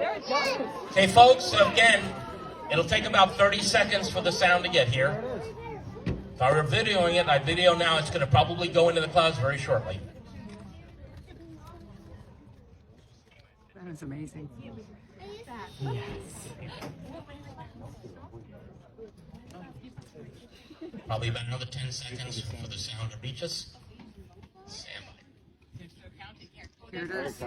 Okay, folks, again, it'll take about 30 seconds for the sound to get here. If I were videoing it, I video now, it's going to probably go into the clouds very shortly. That is amazing. Yes. Probably about another 10 seconds for the sound to reach us. Stand by. Here it is.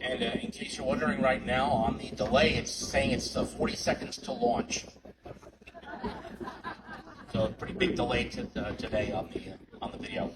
And in case you're wondering right now, on the delay, it's saying it's 40 seconds to launch. So a pretty big delay today on the video.